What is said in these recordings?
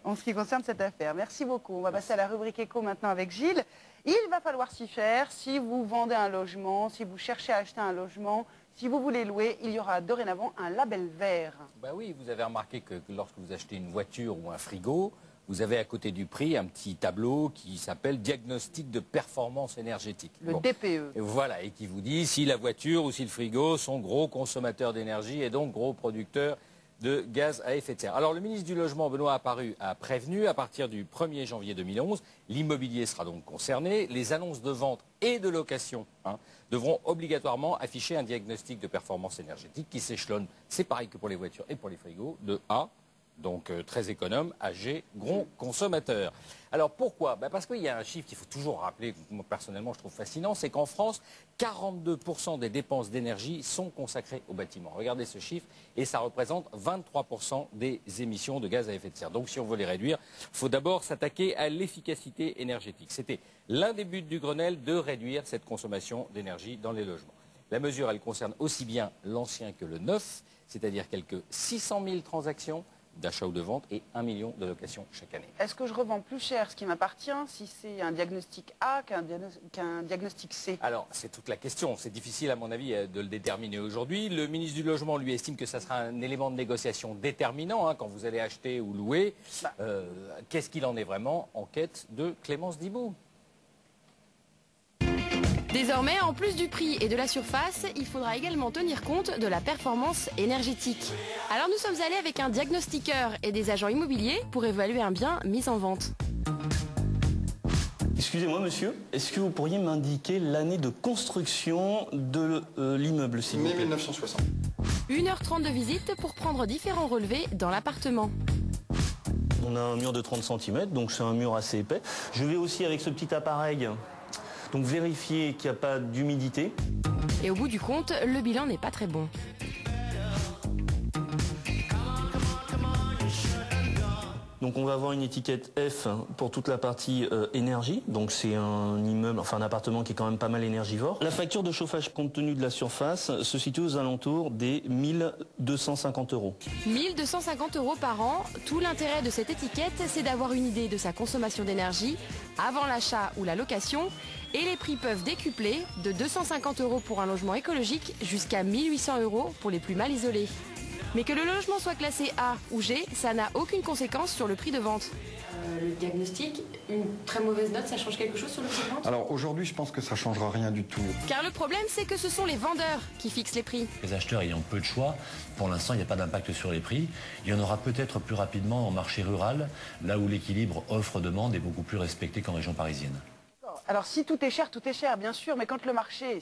en ce qui concerne cette affaire. Merci beaucoup. On va passer à la rubrique éco maintenant avec Gilles. Il va falloir s'y faire. Si vous vendez un logement, si vous cherchez à acheter un logement, si vous voulez louer, il y aura dorénavant un label vert. Bah oui, vous avez remarqué que lorsque vous achetez une voiture ou un frigo, vous avez à côté du prix un petit tableau qui s'appelle diagnostic de performance énergétique. Le DPE. Et voilà, et qui vous dit si la voiture ou si le frigo sont gros consommateurs d'énergie et donc gros producteurs de gaz à effet de serre. Alors le ministre du Logement, Benoît Apparu, a prévenu à partir du 1er janvier 2011, l'immobilier sera donc concerné, les annonces de vente et de location devront obligatoirement afficher un diagnostic de performance énergétique qui s'échelonne, c'est pareil que pour les voitures et pour les frigos, de A, donc très économe, à G, gros consommateur. Alors pourquoi? Parce qu'il y a un chiffre qu'il faut toujours rappeler, que moi personnellement je trouve fascinant, c'est qu'en France, 42% des dépenses d'énergie sont consacrées au bâtiment. Regardez ce chiffre, et ça représente 23% des émissions de gaz à effet de serre. Donc si on veut les réduire, il faut d'abord s'attaquer à l'efficacité énergétique. C'était l'un des buts du Grenelle de réduire cette consommation d'énergie dans les logements. La mesure, elle concerne aussi bien l'ancien que le neuf, c'est-à-dire quelques 600 000 transactions d'achat ou de vente et 1 million de locations chaque année. Est-ce que je revends plus cher ce qui m'appartient si c'est un diagnostic A qu'un diagnostic C? Alors, c'est toute la question. C'est difficile, à mon avis, de le déterminer aujourd'hui. Le ministre du Logement, lui, estime que ça sera un élément de négociation déterminant quand vous allez acheter ou louer. Qu'est-ce qu'il en est vraiment? Enquête de Clémence Dibou. Désormais, en plus du prix et de la surface, il faudra également tenir compte de la performance énergétique. Alors nous sommes allés avec un diagnostiqueur et des agents immobiliers pour évaluer un bien mis en vente. Excusez-moi monsieur, est-ce que vous pourriez m'indiquer l'année de construction de l'immeuble, s'il vous plaît? 1960. 1h30 de visite pour prendre différents relevés dans l'appartement. On a un mur de 30 cm, donc c'est un mur assez épais. Je vais aussi avec ce petit appareil donc vérifier qu'il n'y a pas d'humidité. Et au bout du compte, le bilan n'est pas très bon. Donc on va avoir une étiquette F pour toute la partie énergie. Donc c'est un immeuble, enfin un appartement qui est quand même pas mal énergivore. La facture de chauffage compte tenu de la surface se situe aux alentours des 1250 €. 1250 € par an. Tout l'intérêt de cette étiquette, c'est d'avoir une idée de sa consommation d'énergie avant l'achat ou la location. Et les prix peuvent décupler de 250 € pour un logement écologique jusqu'à 1800 € pour les plus mal isolés. Mais que le logement soit classé A ou G, ça n'a aucune conséquence sur le prix de vente. Le diagnostic, une très mauvaise note, ça change quelque chose sur le prix de vente? Alors aujourd'hui, je pense que ça changera rien du tout. Car le problème, c'est que ce sont les vendeurs qui fixent les prix. Les acheteurs ayant peu de choix, pour l'instant, il n'y a pas d'impact sur les prix. Il y en aura peut-être plus rapidement en marché rural, là où l'équilibre offre-demande est beaucoup plus respecté qu'en région parisienne. Alors si tout est cher, bien sûr, mais quand le marché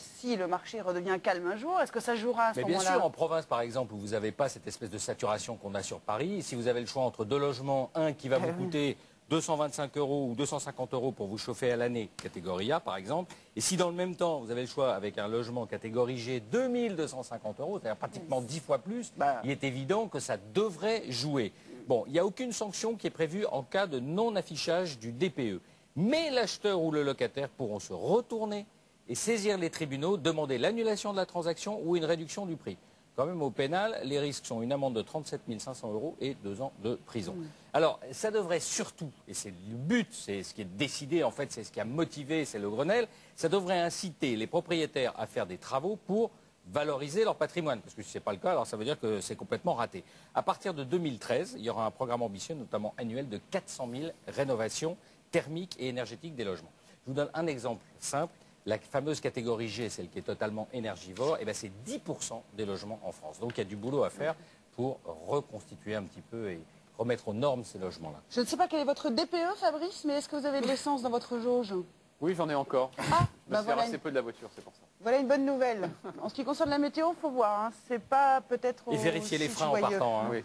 redevient calme un jour, est-ce que ça jouera à ce moment-là? Bien sûr, en province par exemple, où vous n'avez pas cette espèce de saturation qu'on a sur Paris, si vous avez le choix entre deux logements, un qui va vous coûter 225 € ou 250 € pour vous chauffer à l'année, catégorie A par exemple, et si dans le même temps vous avez le choix avec un logement catégorie G, 2250 €, c'est-à-dire pratiquement 10 fois plus, il est évident que ça devrait jouer. Bon, il n'y a aucune sanction qui est prévue en cas de non-affichage du DPE. Mais l'acheteur ou le locataire pourront se retourner et saisir les tribunaux, demander l'annulation de la transaction ou une réduction du prix. Quand même, au pénal, les risques sont une amende de 37 500 € et 2 ans de prison. Alors, ça devrait surtout, et c'est le but, c'est ce qui est décidé, en fait, c'est ce qui a motivé, c'est le Grenelle, ça devrait inciter les propriétaires à faire des travaux pour valoriser leur patrimoine. Parce que si ce n'est pas le cas, alors ça veut dire que c'est complètement raté. À partir de 2013, il y aura un programme ambitieux, notamment annuel, de 400 000 rénovations thermique et énergétique des logements. Je vous donne un exemple simple. La fameuse catégorie G, celle qui est totalement énergivore, c'est 10% des logements en France. Donc il y a du boulot à faire pour reconstituer un petit peu et remettre aux normes ces logements-là. Je ne sais pas quel est votre DPE, Fabrice, mais est-ce que vous avez de l'essence dans votre jauge? Oui, j'en ai encore. Je me sers assez peu de la voiture, c'est pour ça. Voilà une bonne nouvelle. En ce qui concerne la météo, il faut voir. C'est pas peut-être... Et vérifier les freins en partant. Oui,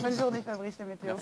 Bonne journée, Fabrice, la météo.